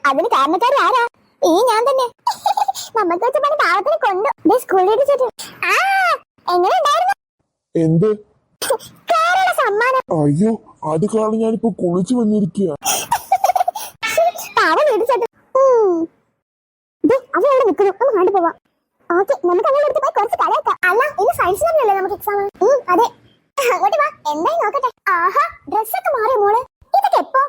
അതിന് കാരണക്കാരി ആരാ? ഈ ഞാൻ തന്നെ. നമുക്ക് വെച്ച പണി താളത്തിന് കൊണ്ടു സ്കൂളിലേക്ക് ചേട്ടു. ആ എങ്ങനെ ഉണ്ടായിരുന്നു? എന്ത് സമ്മാനം? അയ്യോ അത് കാരണം ഞാനിപ്പോ കുളിച്ചു വന്നിരിക്കുക. അവളവിടെ നിൽക്കുന്നു, നമുക്ക് കണ്ടു പോവാം. ഓക്കെ, നമുക്ക് അങ്ങനെ എടുത്ത് പോയി കുറച്ച് കളിയാക്കാം. അല്ല ഇന്ന് സയൻസ് തന്നെയല്ലേ നമുക്ക് എക്സാം? അതെ, അങ്ങോട്ട് വാ, എന്തായി നോക്കട്ടെ. ആഹാ, ഡ്രസ്സൊക്കെ മാറിയോ മോള്? ഇതൊക്കെ എപ്പോ?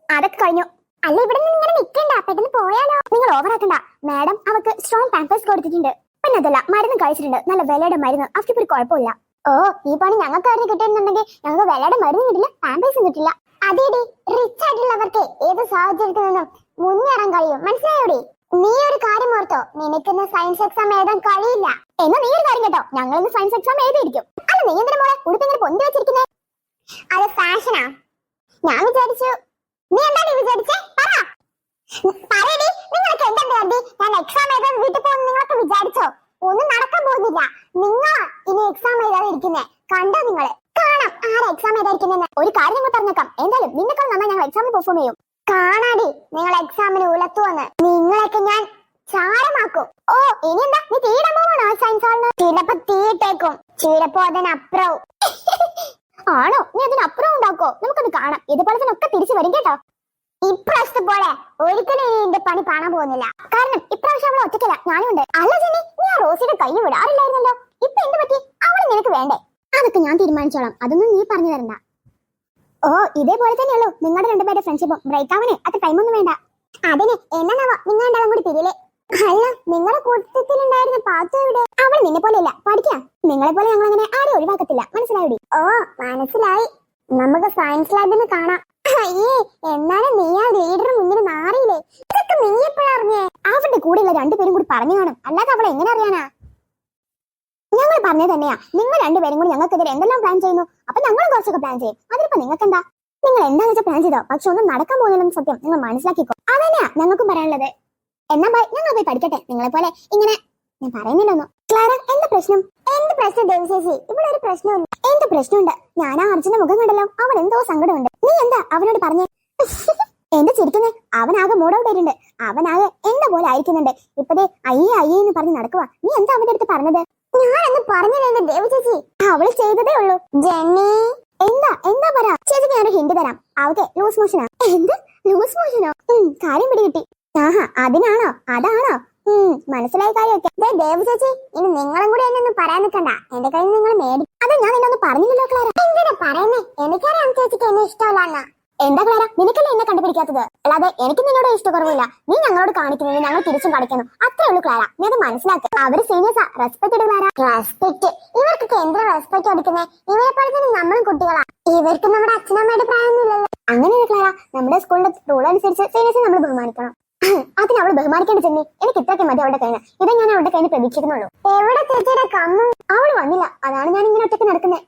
അതൊക്കെ കഴിഞ്ഞു. അല്ല ഇവിടെ നിന്ന് ഇങ്ങനെ നിൽക്കണ്ട, പെട്ടെന്ന് പോയാലോ? നിങ്ങൾ ഓവറാക്കണ്ട. മാഡം അവർക്ക് സ്ട്രോങ് പാമ്പേഴ്സ് കൊടുത്തിട്ടുണ്ട്. പിന്നെ അതല്ല, മരുന്ന് കഴിച്ചിട്ടുണ്ട്, നല്ല വിലയുടെ മരുന്ന്. അവർക്ക് ഒരു കുഴപ്പമില്ല. ഓ, ഈ പണി ഞങ്ങൾക്ക് ആരും കിട്ടുന്നുണ്ടെങ്കിൽ ഞങ്ങൾക്ക് വിലയുടെ മരുന്ന് കിട്ടില്ല, പാമ്പേഴ്സും കിട്ടില്ല. അതേടി, റിച്ച് ആയിട്ടുള്ളവർക്ക് ഏത് സാഹചര്യത്തിൽ നിന്നും മുന്നേറാൻ കഴിയും, മനസ്സിലായോടി? നീ ഒരു കാര്യം ഓർത്തോ, നിനക്കിന്ന് സയൻസ് എക്സാം എഴുതാൻ കഴിയില്ല. എന്നാ നീ ഒരു കാര്യം കേട്ടോ, ഞങ്ങൾ ഇന്ന് സയൻസ് എക്സാം എഴുതിയിരിക്കും. അല്ല നീ എന്തിനാ മോളെ ഉടുപ്പിങ്ങനെ പൊന്തി വെച്ചിരിക്കുന്നേ? അത് ഫാഷനാ. ഞാൻ വിചാരിച്ചു. നീ എന്താണ് വിചാരിച്ചേ? പറയടി, നിങ്ങൾക്ക് എന്താ വേണ്ടി? ഞാൻ എക്സാം എഴുതാൻ വീട്ടിൽ പോകുന്ന നിങ്ങളൊക്കെ വിചാരിച്ചോ? ഒന്നും നടക്കാൻ പോകുന്നില്ല. നിങ്ങളാ ഇനി എക്സാം എഴുതാതെ ഇരിക്കുന്നേ. കണ്ടോ നിങ്ങള്? കാണാം ആരാ എക്സാം എഴുതാതിരിക്കുന്നെന്ന്. ഒരു കാര്യം ഞങ്ങൾ പറഞ്ഞേക്കാം, എന്തായാലും നിന്നെക്കാൾ നന്നായി ഞങ്ങൾ എക്സാമിൽ പെർഫോം ചെയ്യും. കാണാടി നിങ്ങൾ എക്സാമിന് ഉലത്തുവന്ന്. നിങ്ങളൊക്കെ ഞാൻ ചാരമാക്കും. ഓ ഇനി എന്താ, നീ തീയിടാൻ പോവാണോ സയൻസ് ഹാളിന്? ചിലപ്പോ തീയിട്ടേക്കും, ചിലപ്പോ അതിനപ്പുറവും. ആണോ? നീ അതിനപ്പുറം ഉണ്ടാക്കോ? നമുക്കൊന്ന് കാണാം. ഇതുപോലെ തന്നെ ഒക്കെ തിരിച്ചു വരും കേട്ടോ. ഇപ്രാവശ്യത്തെ പോലെ ഒരിക്കലും എന്റെ പണി കാണാൻ പോകുന്നില്ല. കാരണം ഇപ്രാവശ്യം അവളെ ഒറ്റയ്ക്കല്ല, ഞാനുണ്ട്. അല്ല ജെന്നി, നീ ആ റോസിയുടെ കൈ വിടാറില്ലായിരുന്നല്ലോ, ഇപ്പൊ എന്ത് പറ്റി? അവള് നിനക്ക് വേണ്ടേ? അതൊക്കെ ഞാൻ തീരുമാനിച്ചോളാം, അതൊന്നും നീ പറഞ്ഞു തരണ്ട. ഓ ഇതേപോലെ തന്നെയുള്ളൂ നിങ്ങളുടെ രണ്ടുപേരുടെ ഫ്രണ്ട്ഷിപ്പും. ബ്രേക്ക് ആവാനേ അത്ര ടൈമൊന്നും വേണ്ട. അതിന് എന്നാണാവോ നിങ്ങൾ രണ്ടാളും കൂടി തിരിയില്ലേ? അല്ല നിങ്ങളുടെ കൂട്ടത്തിലുണ്ടായിരുന്ന പാത്തു എവിടെ? അവൾ നിന്നെ പോലെയല്ല, പഠിക്കാം. നിങ്ങളെ പോലെ ഞങ്ങൾ അങ്ങനെ ആരും ഒഴിവാക്കത്തില്ല, മനസ്സിലായി? ഓ മനസ്സിലായി. നമുക്ക് സയൻസ് ലാബിൽ കാണാം. അയ്യേ, എന്നാലും നീ ആ ലീഡർ മുന്നിൽ മാറിയില്ലേ? ഇതൊക്കെ നീ എപ്പോഴറിഞ്ഞേ? അവരുടെ കൂടെയുള്ള രണ്ടുപേരും കൂടി പറഞ്ഞു കാണും, അല്ലാതെ അവളെ എങ്ങനെ അറിയാനാ? ഞങ്ങൾ പറഞ്ഞത് തന്നെയാ, നിങ്ങൾ രണ്ടുപേരും കൂടി ഞങ്ങൾക്കെതിരെ എന്തെല്ലാം പ്ലാൻ ചെയ്യുന്നു. അപ്പൊ ഞങ്ങളും കുറച്ചൊക്കെ പ്ലാൻ ചെയ്യും. അതിനിപ്പോ നിങ്ങൾക്ക് എന്താ? നിങ്ങൾ എന്താ വെച്ചാൽ പ്ലാൻ ചെയ്തോ, പക്ഷെ ഒന്നും നടക്കാൻ പോകുന്നില്ലെന്ന് സത്യം നിങ്ങൾ മനസ്സിലാക്കിക്കോ. അതന്നെയാ ഞങ്ങൾക്കും പറയാനുള്ളത്. എന്നാ ബൈ, ഞങ്ങൾ പോയി പഠിക്കട്ടെ. നിങ്ങളെ പോലെ ഇങ്ങനെ ഞാൻ പറയുന്നില്ലെന്നോ. ക്ലാര, എന്താ പ്രശ്നം? എന്ത് പ്രശ്നം ദേവശേഷി? ഇവിടെ ഒരു പ്രശ്നമില്ല. എന്ത് പ്രശ്നമുണ്ട്? ഞാൻ ആ അർജുന്റെ മുഖം കണ്ടല്ലോ, അവൻ എന്തോ സങ്കടമുണ്ട്. നീ എന്താ അവനോട് പറഞ്ഞേ? എന്താ ചിരിക്കുന്നേ? അവനാകെ മൂഡ് ഔട്ട് ആയിട്ടുണ്ട്. അവനാകെ എന്താ പോലെ അയക്കുന്നുണ്ട്. ഇപ്പതേ അയ്യേ അയ്യേ എന്ന് പറഞ്ഞ് നടക്കുക. നീ എന്താ അവന്റെ അടുത്ത് പറഞ്ഞത്? ഞാനൊന്ന് പറഞ്ഞില്ല ദേവചേച്ചി, അവള് ചെയ്തതേ ഉള്ളൂ. ജെന്നി എന്താ എന്താ പറ ചേച്ചിക്ക്. ഞാനൊരു ഹിന്റ് തരാം. അവക്കെ ലൂസ് മോഷനാ. എന്ത് ലൂസ് മോഷനോ? കാര്യം പിടികിട്ടി. ആഹാ അതിനാണോ? അതാണോ? മനസ്സിലായ കാര്യമൊക്കെ. ദേവചേച്ചി, ഇനി നിങ്ങളും കൂടി എന്നെ ഒന്നും പറയാൻ നിൽക്കണ്ട. എന്റെ കയ്യിൽ നിങ്ങൾ മേടി. അത് ഞാൻ എന്നൊന്നും പറഞ്ഞില്ലല്ലോ ക്ലാര. എന്തിനാ പറയുന്നേ? എനിക്കറിയാം ചേച്ചിക്ക് എന്നെ ഇഷ്ടമല്ല. എന്താ ക്ലാര, നിനക്കല്ലേ എന്നെ കണ്ടുപിടിക്കാത്തത്? അല്ലാതെ എനിക്ക് നിന്നോട് ഇഷ്ടക്കുറവില്ല. നീ ഞങ്ങളോട് കാണിക്കുന്നത് ഞങ്ങൾ തിരിച്ചും കാണിക്കുന്നു, അത്രേ ഉള്ളൂ ക്ലാര. നീ അത് മനസ്സിലാക്കുക. അവര് സീനിയേഴ്സാ, റെസ്പെക്ട് ഇടുക ക്ലാര. റെസ്പെക്ട്? ഇവർക്കൊക്കെ എന്തിനാ റെസ്പെക്ട് കൊടുക്കുന്നേ? ഇവരെ പോലെ തന്നെ നമ്മളും കുട്ടികളാ. ഇവർക്ക് നമ്മുടെ അച്ഛനമ്മയുടെ പ്രായമൊന്നുമില്ലല്ലോ. അങ്ങനെയാണ് ക്ലാര, നമ്മുടെ സ്കൂളിന്റെ റൂൾ അനുസരിച്ച് സീനിയേഴ്സിനെ നമ്മൾ ബഹുമാനിക്കണം. അതിന് അവള് ബഹുമാനിക്കേണ്ട ചെന്നി. എനിക്ക് ഇത്രയ്ക്ക് മതി അവളുടെ കയ്യിൽ. ഇത് ഞാൻ അവളുടെ കയ്യിൽ പ്രതീക്ഷിക്കുന്നുള്ളൂ. എവിടെ ചേച്ചിയുടെ കമ്മു? അവള് വന്നില്ല, അതാണ് ഞാൻ ഇങ്ങനെ ഒറ്റയ്ക്ക് നടക്കുന്നത്.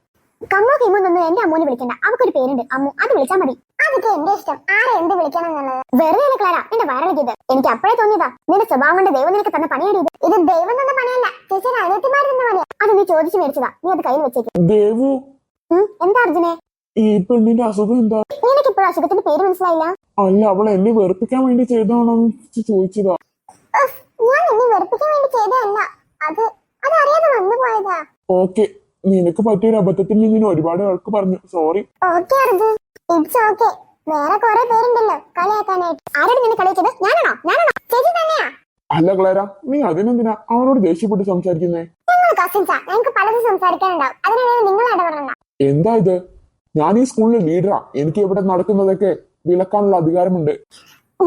കമ്മോ കിമ്മോ ഒന്നും എന്റെ അമ്മൂനെ വിളിക്കണ്ട. അവക്കൊരു പേരുണ്ട്, അമ്മു. അത് വിളിച്ചാൽ മതി. അതൊക്കെ എന്റെ ഇഷ്ടം, ആരെ എന്ത് വിളിക്കണം എന്നുള്ളത്. വെറുതെ ക്ലാര എന്റെ വയറിളക്കിയത്. എനിക്ക് അപ്പോഴേ തോന്നിയതാ നിന്റെ സ്വഭാവം കൊണ്ട് ദൈവം നിനക്ക് തന്ന പണിയാണ് ഇത്. ഇത് ദൈവം തന്ന പണിയല്ല, ചേച്ചിയുടെ അനിയത്തിമാർ തന്ന പണിയാ. അത് നീ ചോദിച്ചു മേടിച്ചതാ, നീ അത് കയ്യിൽ വെച്ചേക്ക്. എന്താ അർജുനെ? ഈ പെണ്ണിന്റെ അസുഖം എന്താ? നിനക്ക് ഇപ്പോഴും അസുഖത്തിന്റെ പേര് മനസ്സിലായില്ല? അല്ല, അവൾ എന്നെ വെറുപ്പിക്കാൻ വേണ്ടി ചെയ്താണോ ചോദിച്ചതാ. ഞാൻ എന്നെ വെറുപ്പിക്കാൻ വേണ്ടി ചെയ്തതല്ല, അത് അറിയാതെ വന്നു പോയതാ. ഓക്കെ, നിനക്ക് പറ്റിയൊരു അബദ്ധത്തിൽ ഞാൻ ഒരുപാട് ആൾക്ക് പറഞ്ഞു, sorry. Okay Arjun, it's okay. വേറെ കുറെ പേരുണ്ടല്ലോ കളിയാക്കാനായിട്ട്. ആരോട് നിന്നെ കളിയാക്കിയത്? ഞാനാണോ? ചേച്ചി തന്നെയാ. അല്ല ക്ലാര, നീ അതിനെന്തിനാ അവനോട് ദേഷ്യപ്പെട്ട് സംസാരിക്കുന്നേ? ഞങ്ങൾ കസിൻസാ, ഞങ്ങൾക്ക് പലതും സംസാരിക്കാനുണ്ടാവും. അതിനിടയിൽ നിങ്ങൾ ഇടപെടണ്ട. എന്താ ഇത്? ഞാൻ ഈ സ്കൂളിലെ ലീഡറാ. എനിക്ക് ഇവിടെ നടക്കുന്നതൊക്കെ വിലക്കാനുള്ള അധികാരമുണ്ട്.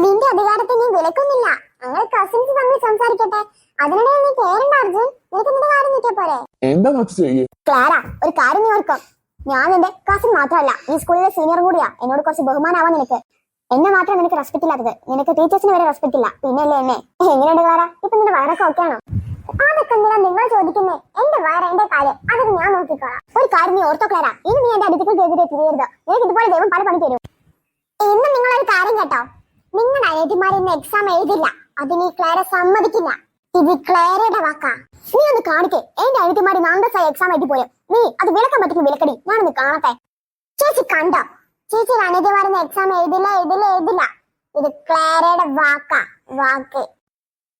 നിന്റെ അധികാരത്തെ നീ വിലക്കുന്നില്ല. ഞങ്ങൾ കസിൻസ് തമ്മിൽ സംസാരിക്കട്ടെ. അതിനിടയിൽ നീ കേറണ്ട അർജുൻ. നിനക്ക് നിന്റെ കാര്യം നിൽക്കിയ പോരെ? എന്താന്ന് വെച്ച് ചെയ്യേ ക്ലാര, ഒരു കാര്യം നീ ഓർക്കും. ഞാൻ എന്റെ കസിൻ മാത്രമല്ല, ഈ സ്കൂളിലെ സീനിയർ കൂടിയാ. എന്നോട് കുറച്ച് ബഹുമാനാവാൻ നിനക്ക്. എന്നെ മാത്രം നിനക്ക് റെസ്പെക്ട് ഇല്ലാത്തത്. നിനക്ക് ടീച്ചേഴ്സിന് വരെ റെസ്പെക്ട് ഇല്ല, പിന്നെയല്ലേ എന്നെ. എങ്ങനെയുണ്ട് ക്ലാര? ഇപ്പൊ നിന്റെ വയറൊക്കെ ഓക്കെയാണോ? അതൊക്കെ എന്തിനാ നിങ്ങൾ ചോദിക്കുന്നേ? എന്റെ വയറ് എന്റെ കാര്യം, അതൊക്കെ ഞാൻ നോക്കിക്കോളാം. ഒരു കാര്യം നീ ഓർത്തോ ക്ലാര, ഇനി നീ എന്റെ അതിഥികൾക്കെതിരെ തിരിയരുത്. നിനക്ക് ഇതുപോലെ ദൈവം പല പണി തരും. ഇന്ന് നിങ്ങളൊരു കാര്യം കേട്ടോ, നിങ്ങളുടെ അനിയത്തിമാർ ഇന്ന് എക്സാം എഴുതില്ല. അതിന് ഈ ക്ലാര സമ്മതിക്കില്ല. ഇത് ക്ലാരയുടെ വാക്കാ. നീ ഒന്ന് കാണിക്കേ. എന്റെ അനിയത്തിമാര് നാന്തസായി എക്സാം എഴുതി പോയോ? നീ അത് വിലക്കാൻ പറ്റുന്ന വിലക്കടി. ഞാനൊന്ന് കാണട്ടെ. ചേച്ചി കണ്ടോ? ചേച്ചിയുടെ അനിയത്തിമാർ എക്സാം എഴുതില്ല. ഇത് ക്ലാരയുടെ വാക്ക്.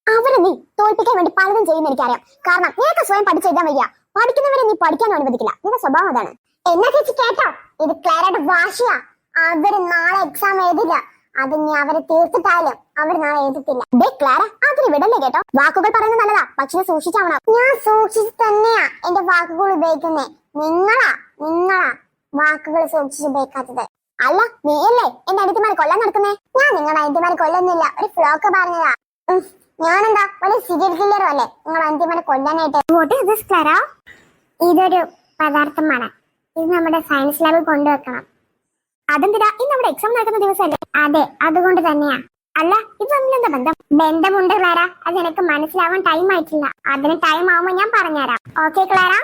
അവരെ നീ തോൽപ്പിക്കാൻ വേണ്ടി പലതും ചെയ്യുന്ന എനിക്കറിയാം. കാരണം നിനക്ക് സ്വയം പഠിച്ചെഴുതാൻ വയ്യ. പഠിക്കുന്നവരെ നീ പഠിക്കാനും അനുവദിക്കില്ല. നിന്റെ സ്വഭാവം അതാണ്. എന്നാ ചേച്ചി കേട്ടോ, ഇത് ക്ലാരയുടെ വാശിയാ. അവര് നാളെ എക്സാം എഴുതില്ല. അത് നീ അവരെ തീർത്തിട്ടായാലും അവർ നാളെ എഴുതത്തില്ല. ക്ലാര, അതിന് വിടല്ലേ കേട്ടോ. വാക്കുകൾ പറയുന്നത് നല്ലതാ, പക്ഷെ സൂക്ഷിച്ചാവണം. ഞാൻ സൂക്ഷിച്ച് തന്നെയാ എന്റെ വാക്കുകൾ ഉപയോഗിക്കുന്നേ. നിങ്ങളാ വാക്കുകൾ സൂക്ഷിച്ച് ഉപയോഗിക്കാത്തത്. അല്ല, നീയല്ലേ എന്റെ അനിയത്തിമാരെ കൊല്ലാൻ നടക്കുന്നേ. ഞാൻ നിങ്ങളുടെ അനിയത്തിമാരെ കൊല്ലുന്നില്ല, ഒരു ഫ്ലോക്ക് പറഞ്ഞതാ. ഞാനെന്താ വലിയ സീരിയൽ കില്ലറും അല്ലേ നിങ്ങളുടെ അനിയത്തിമാരെ കൊല്ലാനായിട്ട്? ഇതൊരു പദാർത്ഥമാണ്. ഇത് നമ്മുടെ സയൻസ് ലാബിൽ കൊണ്ടുവെക്കണം. അതെന്തിനാ? ഇന്ന് നമ്മുടെ എക്സാം നടക്കുന്ന ദിവസമല്ലേ? അതെ, അതുകൊണ്ട് തന്നെയാ. അല്ല, ഇത് തമ്മിലെന്താ ബന്ധം? ബന്ധമുണ്ട് ക്ലാര, അത് എനിക്ക് മനസ്സിലാവാൻ ടൈം ആയിട്ടില്ല. അതിന് ടൈം ആവുമ്പോ ഞാൻ പറഞ്ഞുതരാം. Okay Clara?